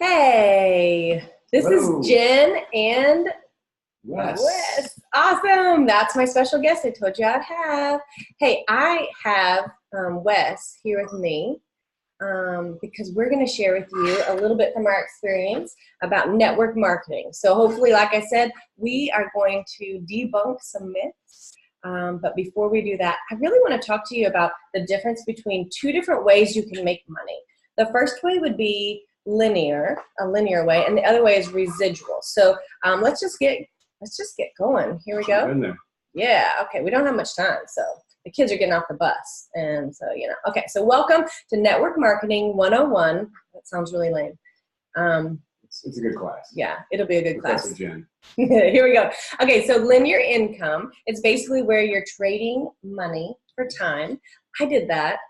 Hey, this Hello. is Jen and Wes. Wes. Awesome. That's my special guest I told you I'd have. Hey, I have Wes here with me because we're going to share with you a little bit from our experience about network marketing. So hopefully, like I said, we are going to debunk some myths. But before we do that, I really want to talk to you about the difference between two different ways you can make money. The first way would be a linear way, and the other way is residual. So let's just get going. Here we go. In there. Yeah, okay, we don't have much time, so the kids are getting off the bus, and so, okay, so welcome to Network Marketing 101. That sounds really lame. It's a good class. Yeah, it'll be a good class. Professor Jen. Here we go. Okay, so linear income, it's basically where you're trading money for time. I did that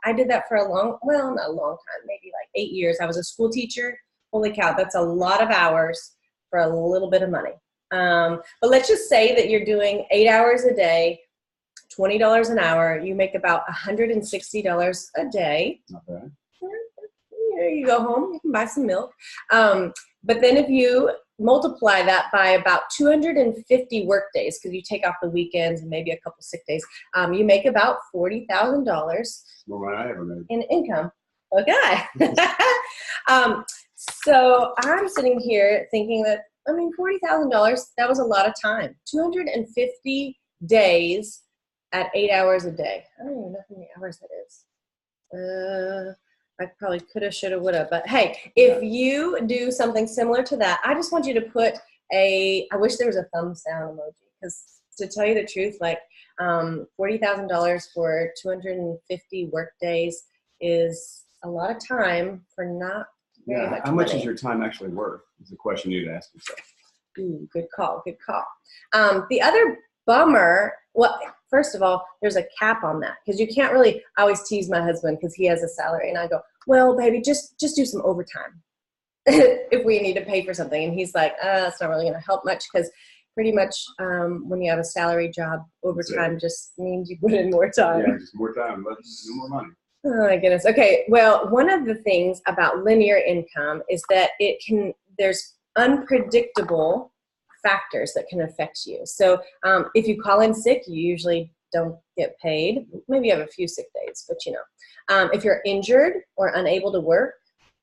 for not a long time, maybe like 8 years. I was a school teacher. Holy cow, that's a lot of hours for a little bit of money. But let's just say that you're doing 8 hours a day, $20 an hour. You make about $160 a day. Not bad. You go home, you can buy some milk. But then if you multiply that by about 250 work days, because you take off the weekends and maybe a couple sick days, you make about $40,000 More than I ever made. in income. Okay. So I'm sitting here thinking that, $40,000, that was a lot of time. 250 days at 8 hours a day. I don't even know how many hours that is. I probably coulda, shoulda, woulda, but hey, if you do something similar to that, I just want you to put I wish there was a thumbs down emoji, because to tell you the truth, like $40,000 for 250 work days is a lot of time for not very much how much money. is your time actually worth is the question you need to ask yourself. Ooh, good call. The other bummer, well, first of all, there's a cap on that, because you can't really, I always tease my husband because he has a salary, and I go, well, baby, just do some overtime if we need to pay for something. And he's like, it's not really going to help much, because pretty much when you have a salary job, overtime just means you put in more time. Yeah, just more time, no more money. Oh my goodness. Okay, well, one of the things about linear income is that there's unpredictable factors that can affect you. So if you call in sick, you usually don't get paid. Maybe you have a few sick days, but if you're injured or unable to work,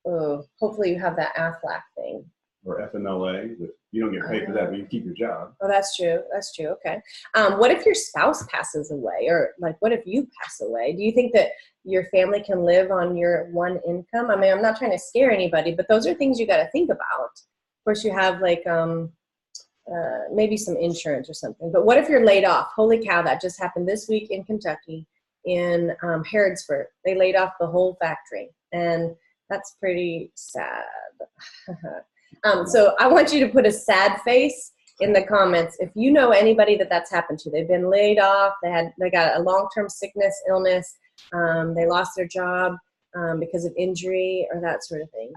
hopefully you have that AFLAC thing. Or FMLA, but you don't get paid for that, but you keep your job. Oh, that's true. Okay. What if your spouse passes away, or like, what if you pass away? Do you think that your family can live on your one income? I'm not trying to scare anybody, but those are things you got to think about. Of course, you have like maybe some insurance or something. But what if you're laid off? Holy cow, that just happened this week in Kentucky, in Harrodsburg. They laid off the whole factory, and that's pretty sad. So I want you to put a sad face in the comments if you know anybody that's happened to. They've been laid off. They got a long-term sickness, illness. They lost their job because of injury or that sort of thing.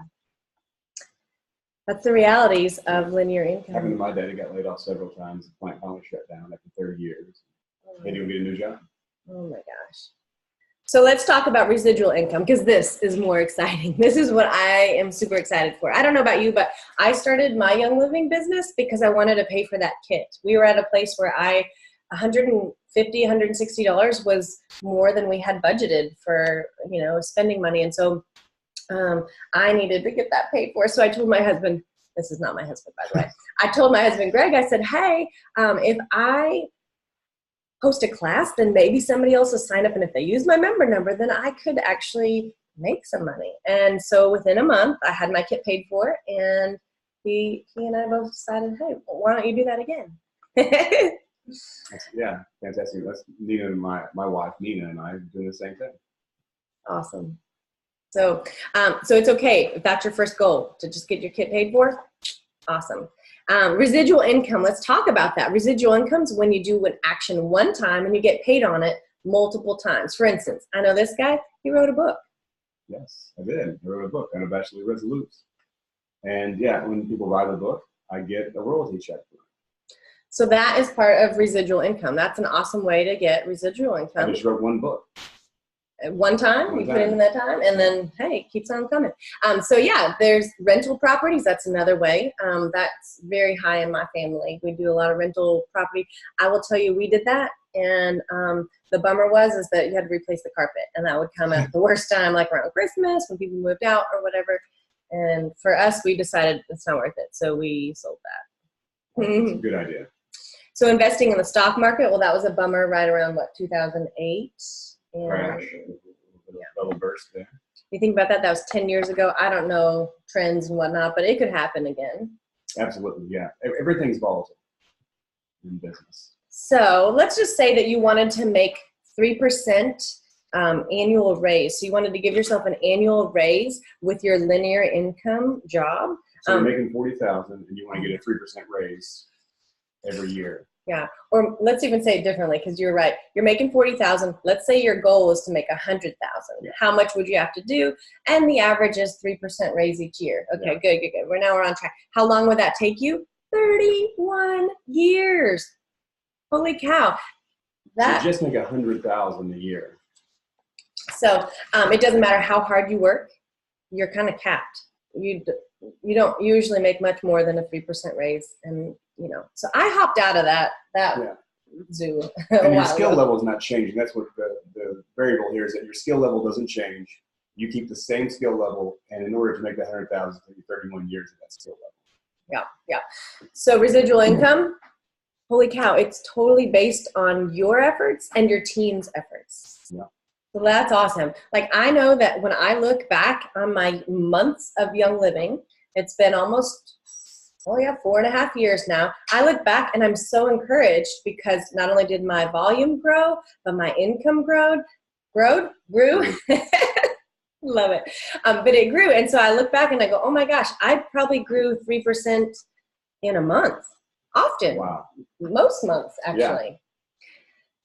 That's the realities of linear income. Happened to my dad. He got laid off several times. The plant finally shut down after 30 years. He had to go get a new job. Oh my gosh. So let's talk about residual income, because this is more exciting. This is what I am super excited for. I don't know about you, but I started my Young Living business because I wanted to pay for that kit. We were at a place where $150, $160 was more than we had budgeted for, spending money. And so I needed to get that paid for. So I told my husband, this is not my husband, by the way. I told my husband, Greg, I said, hey, if I host a class, then maybe somebody else will sign up. And if they use my member number, then I could actually make some money. And so within a month, I had my kit paid for, and he and I both decided, hey, well, why don't you do that again? Yeah, fantastic. That's Nina and my wife, Nina, and I are doing the same thing. Awesome. So it's okay if that's your first goal, to just get your kit paid for. Awesome. Residual income, let's talk about that. Residual income is when you do an action one time and you get paid on it multiple times. For instance, I know this guy, he wrote a book. Yes, I did. I wrote a book on a Bachelor Resolutes. And yeah, when people buy the book, I get a royalty check for it. So that is part of residual income. That's an awesome way to get residual income. I just wrote one book. One time, you put in that time, and then, hey, it keeps on coming. So yeah, there's rental properties. That's another way. That's very high in my family. We do a lot of rental property. I will tell you, we did that, and the bummer is that you had to replace the carpet, and that would come at the worst time, like around Christmas when people moved out or whatever. And for us, we decided it's not worth it, so we sold that. That's a good idea. So investing in the stock market, well, that was a bummer right around, what, 2008? Crash. Double burst there. You think about that, that was 10 years ago. I don't know trends and whatnot, but it could happen again. Absolutely, yeah. Everything's volatile in business. So let's just say that you wanted to make 3% annual raise. So you wanted to give yourself an annual raise with your linear income job. So you're making $40,000 and you want to get a 3% raise every year. Yeah, or let's even say it differently, because you're right. You're making 40,000. Let's say your goal is to make 100,000. Yeah. How much would you have to do? And the average is 3% raise each year. Okay, yeah. Good. We're on track. How long would that take you? 31 years. Holy cow! So just make 100,000 a year. So it doesn't matter how hard you work. You're kind of capped. You don't usually make much more than a 3% raise, and so I hopped out of that zoo. And your skill level is not changing. That's what the variable here is, that your skill level doesn't change. You keep the same skill level, and in order to make the 100,000, it takes 31 years of that skill level. Yeah. So residual income, holy cow, it's totally based on your efforts and your team's efforts. Yeah. So that's awesome. Like, I know that when I look back on my months of Young Living, it's been almost 4.5 years now. I look back and I'm so encouraged, because not only did my volume grow, but my income grew. Love it. But it grew. And so I look back and I go, oh my gosh, I probably grew 3% in a month. Often. Wow. Most months, actually. Yeah.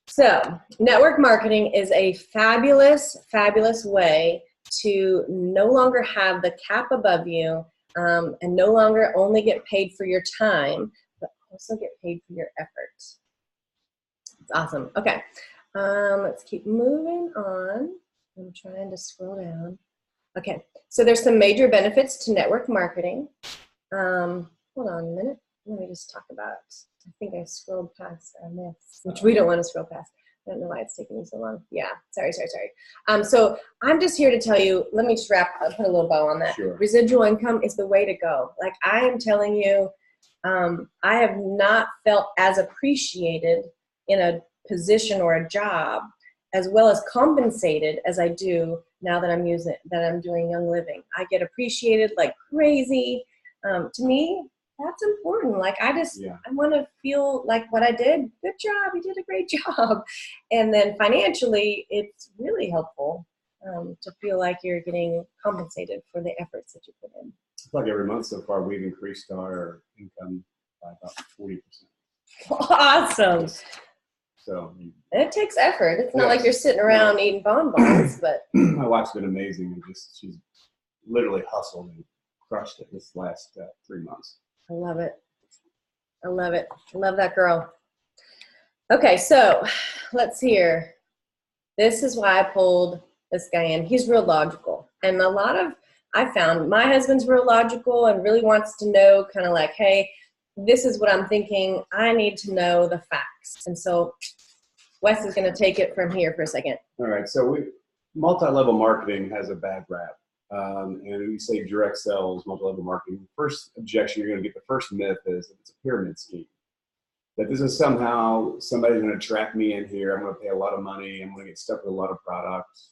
So network marketing is a fabulous, fabulous way to no longer have the cap above you, and no longer only get paid for your time, but also get paid for your effort. It's awesome. Okay, let's keep moving on. I'm trying to scroll down. Okay, so there's some major benefits to network marketing. Hold on a minute. Let me just talk about, I think I scrolled past our myths, which we don't want to scroll past. I don't know why it's taking me so long. Yeah, sorry. So I'm just here to tell you, let me just put a little bow on that. Sure. Residual income is the way to go. Like, I am telling you, I have not felt as appreciated in a position or a job, as well as compensated as I do now that I'm doing Young Living. I get appreciated like crazy. To me, that's important. Like, I want to feel like what I did, good job, you did a great job. And then financially, it's really helpful to feel like you're getting compensated for the efforts that you put in. I feel like every month so far, we've increased our income by about 40%. Awesome. So it takes effort. It's not like you're sitting around eating bonbons, but my wife's been amazing, and she's literally hustled and crushed it this last 3 months. I love it. I love that girl. Okay, so let's hear. This is why I pulled this guy in. He's real logical. And I found my husband's real logical and really wants to know, kind of like, hey, this is what I'm thinking. I need to know the facts. And so Wes is going to take it from here for a second. All right. So multi-level marketing has a bad rap. And we say direct sales, multi-level marketing. The first objection you're going to get, the first myth is that it's a pyramid scheme. That this is somehow somebody's going to track me in here. I'm going to pay a lot of money. I'm going to get stuck with a lot of products.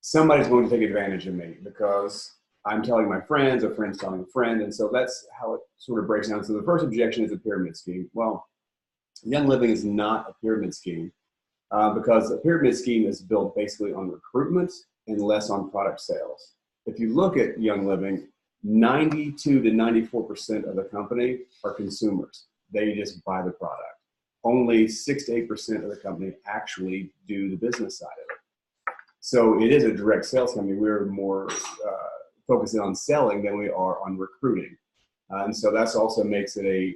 Somebody's going to take advantage of me because I'm telling my friends, or friends telling a friend. And so that's how it sort of breaks down. So the first objection is a pyramid scheme. Well, Young Living is not a pyramid scheme because a pyramid scheme is built basically on recruitment and less on product sales. If you look at Young Living, 92 to 94% of the company are consumers. They just buy the product. Only 6 to 8% of the company actually do the business side of it. So it is a direct sales company. We're more focusing on selling than we are on recruiting. And so that's also makes it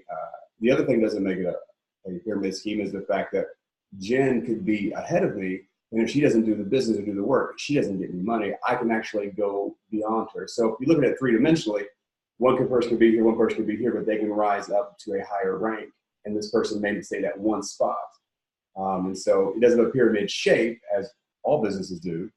the other thing doesn't make it a pyramid scheme is the fact that Jen could be ahead of me, And if she doesn't do the business or do the work, she doesn't get any money. I can actually go beyond her. So if you look at it three-dimensionally, one person could be here, one person could be here, but they can rise up to a higher rank. And this person may stay at one spot. And so it doesn't have a pyramid shape, as all businesses do.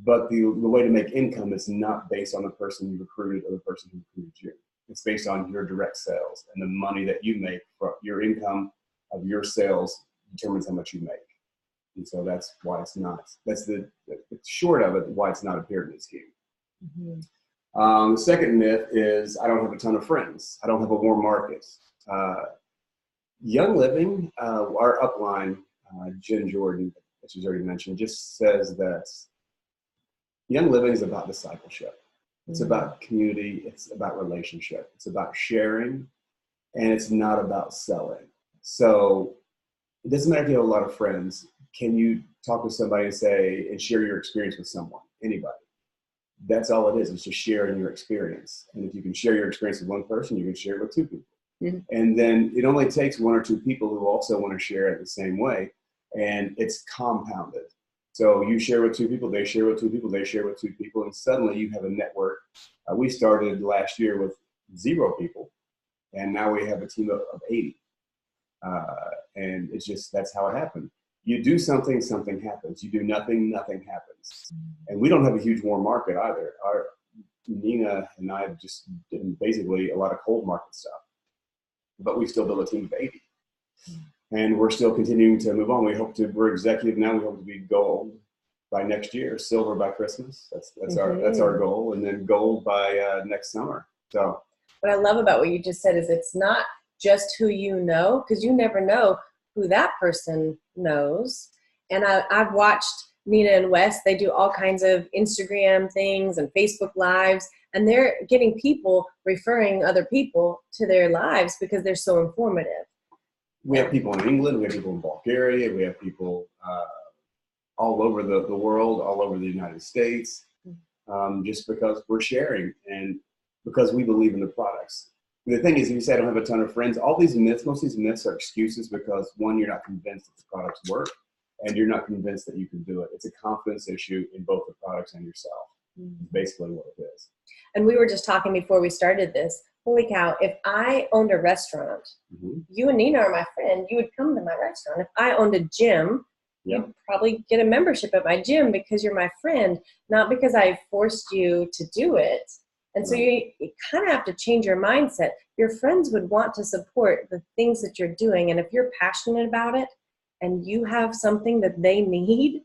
But the way to make income is not based on the person you recruited or the person who recruited you. It's based on your direct sales, and the money that you make from your income of your sales determines how much you make. And so that's why it's not. That's the short of it, why it's not a pyramid scheme. The second myth is I don't have a ton of friends. I don't have a warm market. Young Living, our upline, Jen Jordan, that she's already mentioned, just says that Young Living is about discipleship. It's about community. It's about relationship. It's about sharing, and it's not about selling. So it doesn't matter if you have a lot of friends. Can you talk with somebody and share your experience with someone, anybody? That's all it is. It's just sharing your experience. And if you can share your experience with one person, you can share it with two people. And then it only takes one or two people who also want to share it the same way, and it's compounded. So you share with two people, they share with two people, they share with two people, and suddenly you have a network. We started last year with 0 people, and now we have a team of 80. And it's just, that's how it happened. You do something, something happens. You do nothing, nothing happens. And we don't have a huge warm market either. Nina and I have just done basically a lot of cold market stuff, but we still build a team of 80. And we're still continuing to move on. We're executive now. We hope to be gold by next year, silver by Christmas. That's our goal. And then gold by next summer. So what I love about what you just said is it's not just who you know, because you never know who that person knows. And I've watched Nina and Wes, they do all kinds of Instagram things and Facebook lives, and they're getting people referring other people to their lives because they're so informative. We have people in England, we have people in Bulgaria, we have people all over the world, all over the United States, just because we're sharing and because we believe in the products. And the thing is, if you say I don't have a ton of friends, most of these myths are excuses because, one, you're not convinced that the products work, and you're not convinced that you can do it. It's a confidence issue in both the products and yourself. It's basically what it is. And we were just talking before we started this. Holy cow, if I owned a restaurant, you and Nina are my friend, you would come to my restaurant. If I owned a gym, you'd probably get a membership at my gym because you're my friend, not because I forced you to do it. And so you kind of have to change your mindset. Your friends would want to support the things that you're doing. And if you're passionate about it and you have something that they need,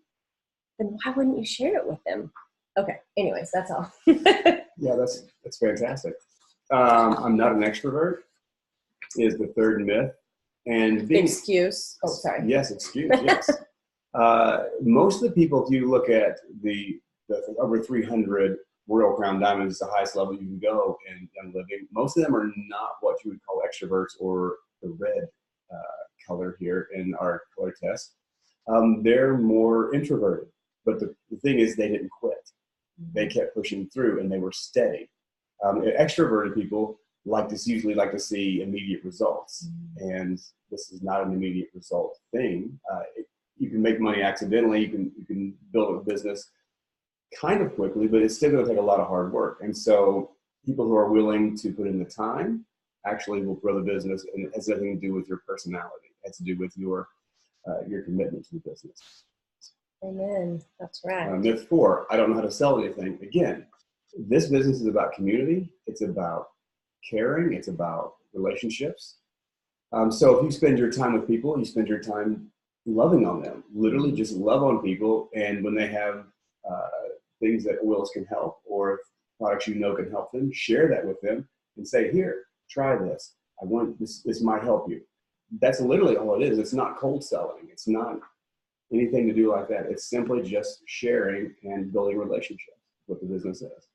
then why wouldn't you share it with them? Okay, anyways, that's all. Yeah, that's fantastic. I'm not an extrovert is the third myth. And excuse. Oh, sorry. Yes, excuse. Yes. Most of the people, if you look at the over 300 Royal Crown Diamonds, the highest level you can go in Young Living, most of them are not what you would call extroverts or the red color here in our color test. They're more introverted. But the thing is, they didn't quit. They kept pushing through, and they were steady. Extroverted people usually like to see immediate results, and this is not an immediate result thing. You can make money accidentally. You can build a business kind of quickly, but it's still going to take a lot of hard work. And so people who are willing to put in the time actually will grow the business, and it has nothing to do with your personality. It has to do with your commitment to the business. Amen. That's right. Myth 4, I don't know how to sell anything. Again, this business is about community. It's about caring. It's about relationships. So if you spend your time with people, you spend your time loving on them. Literally just love on people. And when they have things that oils can help, or products you know can help them, share that with them and say, here, try this. I want this. This might help you. That's literally all it is. It's not cold selling. It's not anything to do like that. It's simply just sharing and building relationships, what the business is.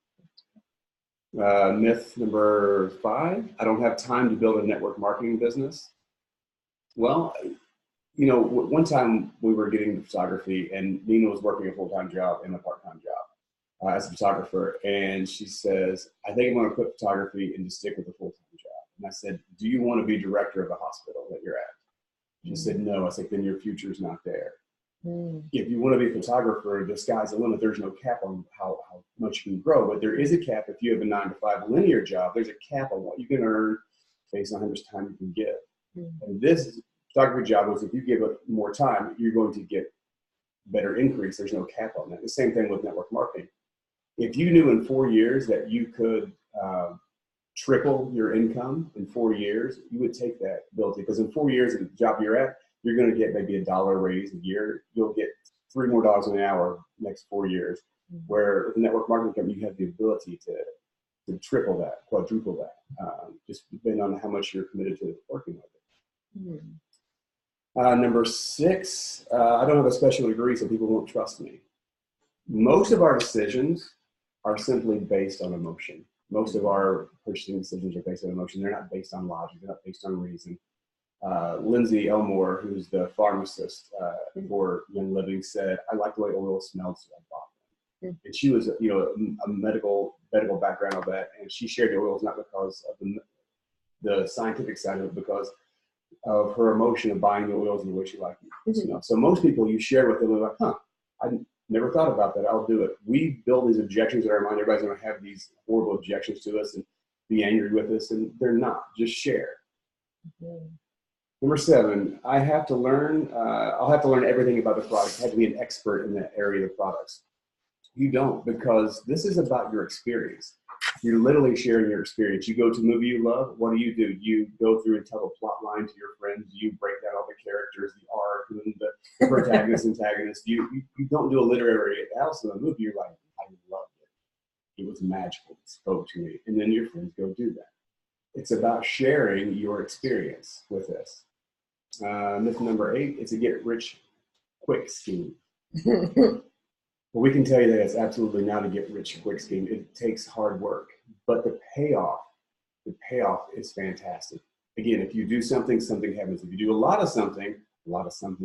Myth number 5, I don't have time to build a network marketing business. Well, one time we were getting into photography, and Nina was working a full-time job and a part-time job as a photographer. And she says, I think I'm going to quit photography and just stick with a full-time job. And I said, do you want to be director of the hospital that you're at? She said, no. I said, then your future's not there. Mm. If you want to be a photographer, the sky's the limit. There's no cap on how much you can grow, but there is a cap. If you have a 9-to-5 linear job, there's a cap on what you can earn based on how much time you can give. Mm. And this photography job was, if you give it more time, you're going to get better increase. There's no cap on that. The same thing with network marketing. If you knew in 4 years that you could triple your income in 4 years, you would take that ability, because in 4 years of the job you're at, you're going to get maybe $1 raise a year. You'll get $3 more an hour next 4 years. Mm-hmm. Where with the network marketing company, you have the ability to triple that, quadruple that, just depending on how much you're committed to working with it. Mm-hmm. Number 6, I don't have a special degree, so people won't trust me. Most of our decisions are simply based on emotion. Most of our purchasing decisions are based on emotion. They're not based on logic. They're not based on reason. Lindsay Elmore, who's the pharmacist for Young Living, said, "I like the way oil smells, so I bought them." And she was, a medical background of that, and she shared the oils not because of the scientific side of it, because of her emotion of buying the oils and the way she liked them. Mm-hmm. So most people, you share with them, they're like, I never thought about that. I'll do it. We build these objections in our mind. Everybody's going to have these horrible objections to us and be angry with us, and they're not. Just share. Mm-hmm. Number 7, I have to learn. I'll have to learn everything about the product. I have to be an expert in that area of products. You don't, because this is about your experience. You're literally sharing your experience. You go to a movie you love. What do? You go through and tell a plot line to your friends. You break down all the characters, the arc, and the protagonist, antagonist. You don't do a literary analysis of the movie. You're like, I loved it. It was magical. It spoke to me. And then your friends go do that. It's about sharing your experience with this. Myth number 8, it's a get rich quick scheme. Well, we can tell you that it's absolutely not a get rich quick scheme. It takes hard work, but the payoff is fantastic. Again, if you do something, something happens. If you do a lot of something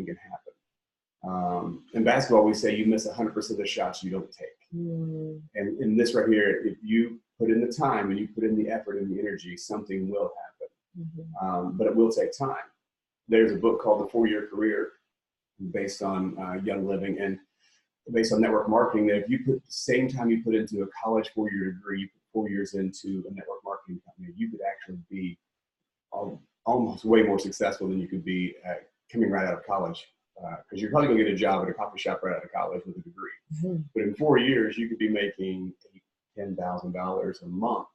can happen. In basketball, we say you miss 100% of the shots you don't take. Mm. And in this right here, if you put in the time and you put in the effort and the energy, something will happen. Mm-hmm. But it will take time. There's a book called The 4-Year Career based on Young Living and based on network marketing, that if you put the same time you put into a college 4-year degree, you put 4 years into a network marketing company, you could actually be almost way more successful than you could be coming right out of college. Because you're probably going to get a job at a coffee shop right out of college with a degree. Mm-hmm. But in 4 years, you could be making $10,000 a month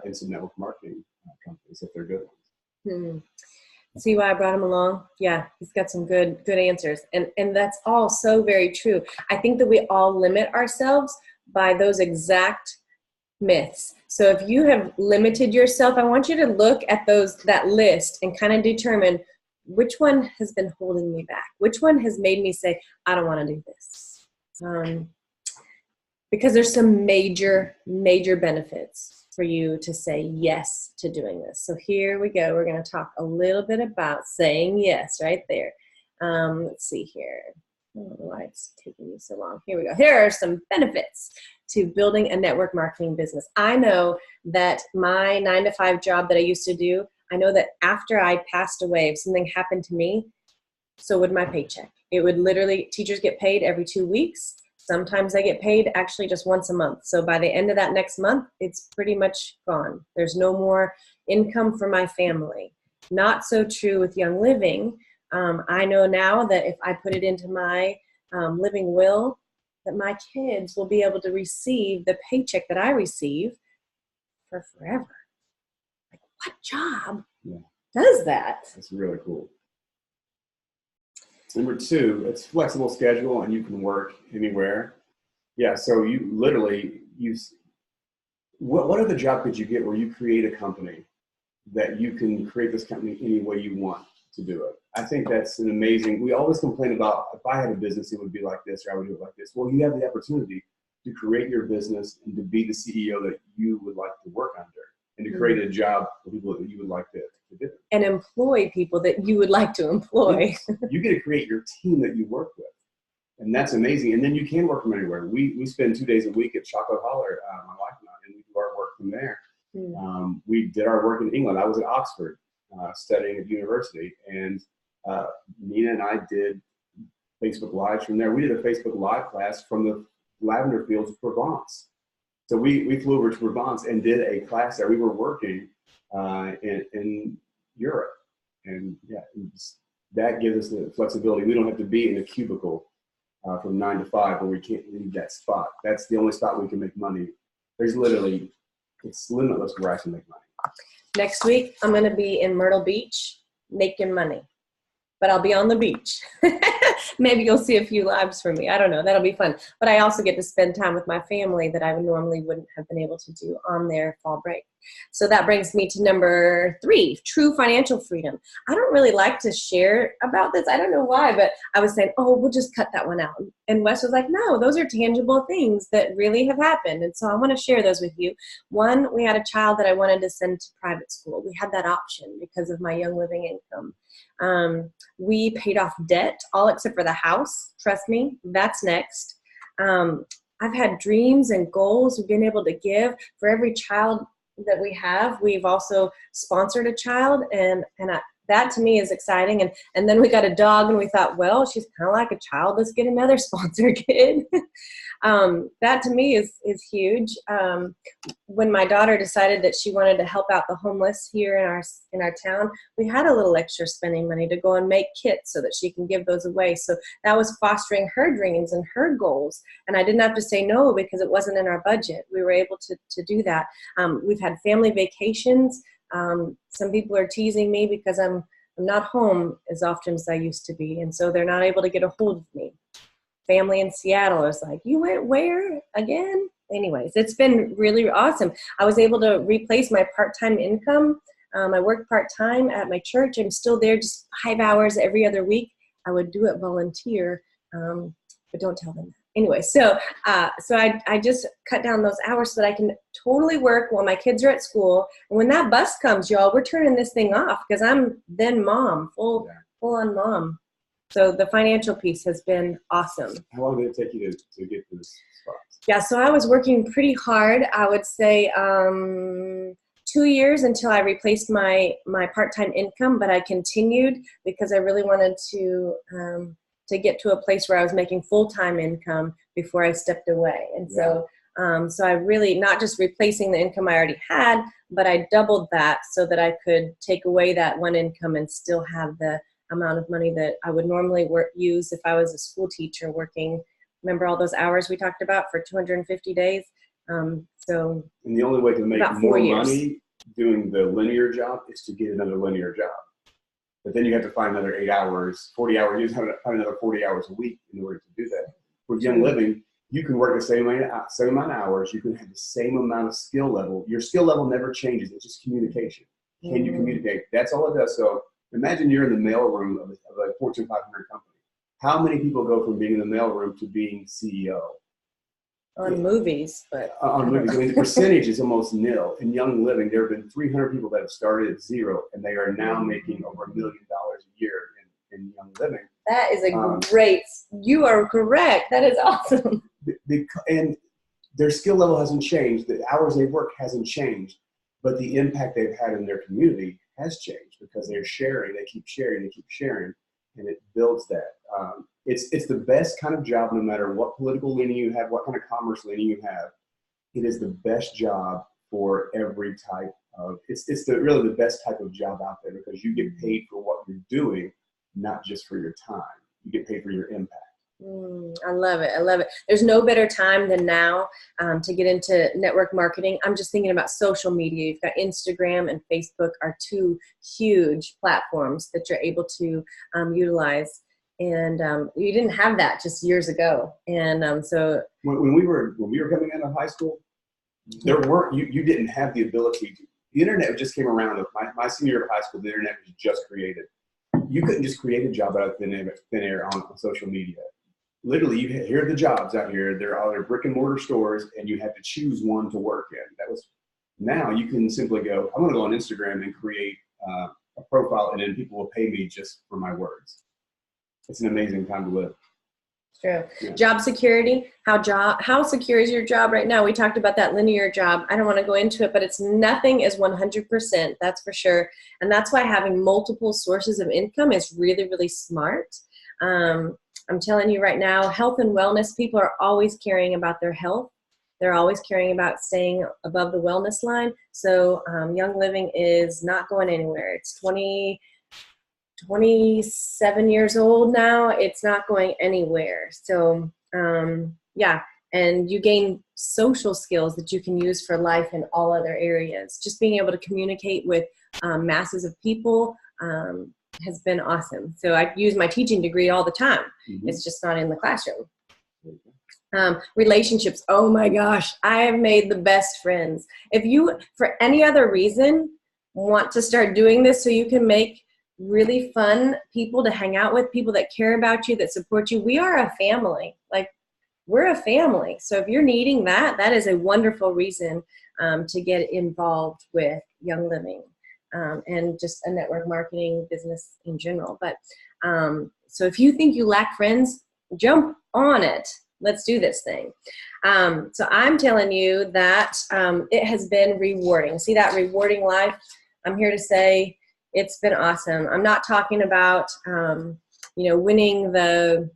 in some network marketing companies if they're good ones. Mm-hmm. See why I brought him along? Yeah, he's got some good answers. And that's all so very true. I think that we all limit ourselves by those exact myths. So if you have limited yourself, I want you to look at that list and kind of determine which one has been holding me back. Which one has made me say, I don't want to do this. Because there's some major benefits for you to say yes to doing this. So here we go. We're going to talk a little bit about saying yes right there. Let's see here. I don't know why it's taking me so long. Here we go. Here are some benefits to building a network marketing business. I know that my 9-to-5 job that I used to do, I know that after I passed away, if something happened to me, so would my paycheck. It would literally, teachers get paid every 2 weeks. Sometimes I get paid actually just once a month. So by the end of that next month, it's pretty much gone. There's no more income for my family. Not so true with Young Living. I know now that if I put it into my living will, that my kids will be able to receive the paycheck that I receive for forever. Like, what job does that? That's really cool. Number 2, it's flexible schedule and you can work anywhere. Yeah, so you literally what other job could you get where you create a company that you can create this company any way you want to do it? I think that's an amazing, we always complain about, if I had a business, it would be like this, or I would do it like this. Well, you have the opportunity to create your business and to be the CEO that you would like to work under, and to create a job for people that you would like to do. And employ people that you would like to employ. Yes. You get to create your team that you work with. And that's amazing. And then you can work from anywhere. We spend 2 days a week at Chocolate Holler, my wife and I, and we do our work from there. We did our work in England. I was at Oxford studying at university. And Nina and I did Facebook Lives from there. We did a Facebook Live class from the lavender fields of Provence. So we flew over to Provence and did a class there. We were working in Europe. And yeah, that gives us the flexibility. We don't have to be in a cubicle from 9 to 5 where we can't leave that spot. That's the only spot we can make money. There's literally, it's limitless where I can make money. Next week, I'm going to be in Myrtle Beach making money, but I'll be on the beach. Maybe you'll see a few lives from me. I don't know. That'll be fun. But I also get to spend time with my family that I normally wouldn't have been able to do on their fall break. So that brings me to number 3, true financial freedom. I don't really like to share about this. I don't know why, but I was saying, oh, we'll just cut that one out. And Wes was like, no, those are tangible things that really have happened. And so I want to share those with you. One, we had a child that I wanted to send to private school. We had that option because of my Young Living income. We paid off debt, all except for the house. Trust me, that's next. I've had dreams and goals we've been able to give. For every child that we have, we've also sponsored a child, and that to me is exciting. And then we got a dog, and we thought, well, she's kind of like a child. Let's get another sponsor kid. That to me is huge. When my daughter decided that she wanted to help out the homeless here in our town, we had a little extra spending money to go and make kits so that she can give those away. So that was fostering her dreams and her goals. And I didn't have to say no because it wasn't in our budget. We were able to do that. We've had family vacations. Some people are teasing me because I'm not home as often as I used to be. And so they're not able to get a hold of me. Family in Seattle is like, you went where again? Anyways, it's been really awesome. I was able to replace my part-time income. I work part-time at my church. I'm still there just 5 hours every other week. I would do it volunteer, but don't tell them that. Anyway, so I just cut down those hours so that I can totally work while my kids are at school. And when that bus comes, y'all, we're turning this thing off because I'm then mom, full on mom. So the financial piece has been awesome. How long did it take you to get to this spot? Yeah, so I was working pretty hard. I would say 2 years until I replaced my part-time income, but I continued because I really wanted to get to a place where I was making full-time income before I stepped away. And so I really, not just replacing the income I already had, but I doubled that so that I could take away that one income and still have the amount of money that I would normally use if I was a school teacher working. Remember all those hours we talked about for 250 days? And the only way to make more money doing the linear job is to get another linear job. But then you have to find another 8 hours, 40 hours. You have to find another 40 hours a week in order to do that. With Young Living, you can work the same amount of hours. You can have the same amount of skill level. Your skill level never changes. It's just communication. Can you communicate? That's all it does. So imagine you're in the mailroom of a Fortune 500 company. How many people go from being in the mailroom to being CEO? On movies, but on movies. I mean, the percentage is almost nil. In Young Living, there have been 300 people that have started at zero, and they are now making over $1 million a year in Young Living. That is a great. You are correct. That is awesome. And their skill level hasn't changed. The hours they work hasn't changed, but the impact they've had in their community has changed because they're sharing. They keep sharing. And it builds that. It's the best kind of job, no matter what political leaning you have, what kind of commerce leaning you have. It is the best job for every type of. It's really the best type of job out there because you get paid for what you're doing, not just for your time. You get paid for your impact. I love it. I love it. There's no better time than now to get into network marketing. I'm just thinking about social media. You've got Instagram and Facebook are 2 huge platforms that you're able to utilize. And you didn't have that just years ago. And so when we were coming out of high school, there weren't you didn't have the ability to. The internet just came around. My senior year of high school, the internet was just created. You couldn't just create a job out of thin air on social media. Literally, here are the jobs out here. They're all brick and mortar stores, and you had to choose one to work in. Now you can simply go, I'm going to go on Instagram and create a profile, and then people will pay me just for my words. It's an amazing time to live. True. Yeah. Job security. How secure is your job right now? We talked about that linear job. I don't want to go into it, but nothing is 100%. That's for sure. And that's why having multiple sources of income is really, really smart. I'm telling you right now, health and wellness, people are always caring about their health. They're always caring about staying above the wellness line. So Young Living is not going anywhere. It's 27 years old now. It's not going anywhere. So yeah, and you gain social skills that you can use for life in all other areas. Just being able to communicate with masses of people has been awesome. So I use my teaching degree all the time. It's just not in the classroom. Relationships, oh my gosh, I have made the best friends. If you, for any other reason, want to start doing this so you can make really fun people to hang out with, people that care about you, that support you, we are a family. Like, we're a family. So if you're needing that, that is a wonderful reason to get involved with Young Living and just a network marketing business in general. But so if you think you lack friends, jump on it. Let's do this thing. So I'm telling you that it has been rewarding. See that rewarding life? I'm here to say it's been awesome. I'm not talking about, winning the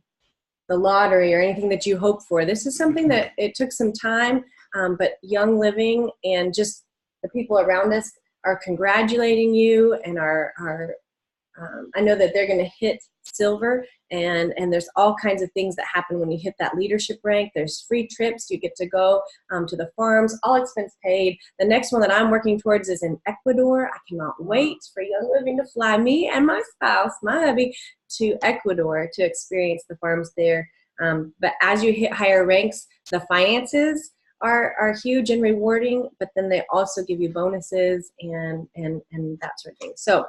lottery or anything that you hope for. This is something that it took some time, but Young Living and just the people around us are congratulating you and I know that they're going to hit silver, and there's all kinds of things that happen when you hit that leadership rank. There's free trips. You get to go to the farms, all expense paid. The next one that I'm working towards is in Ecuador. I cannot wait for Young Living to fly me and my spouse, my hubby, to Ecuador to experience the farms there. But as you hit higher ranks, the finances are huge and rewarding, but then they also give you bonuses and that sort of thing. So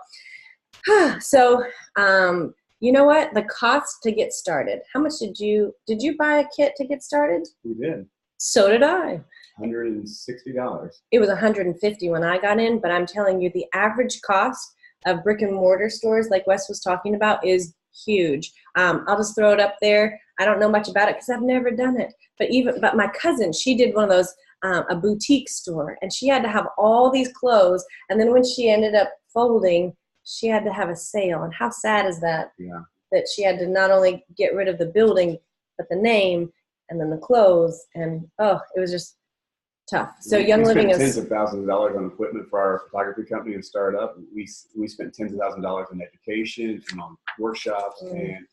you know what? The cost to get started. How much did you buy a kit to get started? We did. So did I. $160. It was $150 when I got in, but I'm telling you, the average cost of brick and mortar stores, like Wes was talking about, is huge. I'll just throw it up there. I don't know much about it because I've never done it. But my cousin, she did one of those, a boutique store, and she had to have all these clothes. And then when she ended up folding, she had to have a sale. And how sad is that? Yeah. That she had to not only get rid of the building, but the name and then the clothes. And it was just tough. So Young Living is tens of thousands of dollars on equipment for our photography company and startup. We spent tens of thousands of dollars on education and on workshops and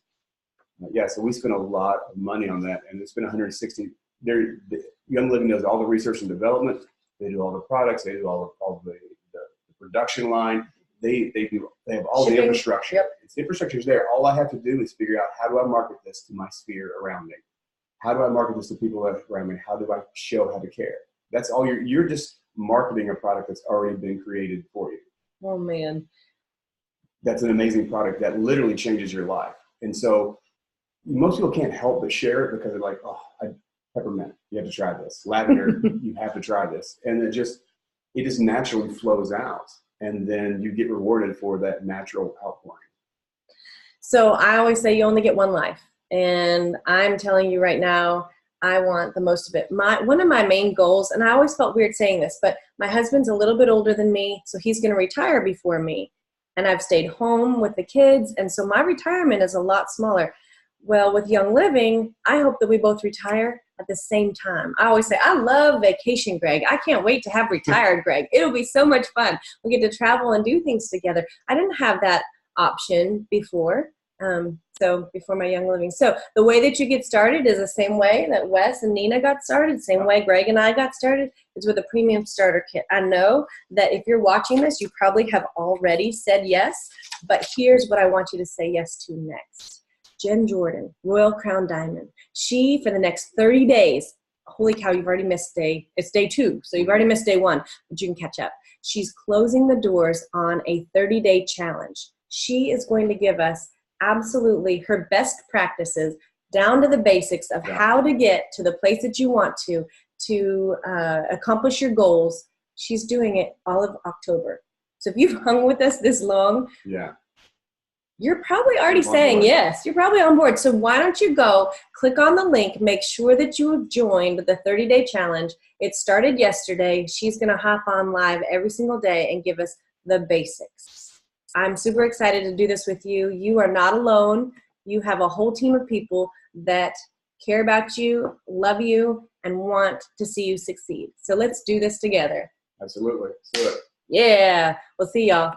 so we spent a lot of money on that, and it's been 160. Young Living does all the research and development. They do all the products. They do all the production line. They have all shipping. The infrastructure. Yep. The infrastructure is there. All I have to do is figure out, how do I market this to my sphere around me? How do I market this to people around me? How do I show how to care? That's all. You're just marketing a product that's already been created for you. Oh man, that's an amazing product that literally changes your life. And so most people can't help but share it because they're like, peppermint, you have to try this. Lavender, you have to try this. And it just naturally flows out. And then you get rewarded for that natural outpouring. So I always say you only get one life. And I'm telling you right now, I want the most of it. One of my main goals, and I always felt weird saying this, but my husband's a little bit older than me, so he's going to retire before me. And I've stayed home with the kids, and so my retirement is a lot smaller. Well, with Young Living, I hope that we both retire at the same time. I always say, I love vacation, Greg. I can't wait to have retired Greg. It'll be so much fun. We get to travel and do things together. I didn't have that option before. So before my Young Living. So the way that you get started is the same way that Wes and Nina got started, same way Greg and I got started, is with a premium starter kit. I know that if you're watching this, you probably have already said yes, but here's what I want you to say yes to next. Jen Jordan, Royal Crown Diamond. She, for the next 30 days, holy cow, you've already missed it's day 2, so you've already missed day 1, but you can catch up. She's closing the doors on a 30-day challenge. She is going to give us absolutely her best practices down to the basics of how to get to the place that you want to accomplish your goals. She's doing it all of October. So if you've hung with us this long, you're probably already saying yes. You're probably on board. So why don't you go click on the link, make sure that you have joined the 30-day challenge. It started yesterday. She's going to hop on live every single day and give us the basics. I'm super excited to do this with you. You are not alone. you have a whole team of people that care about you, love you, and want to see you succeed. So let's do this together. Absolutely. Let's do it. Yeah. We'll see y'all.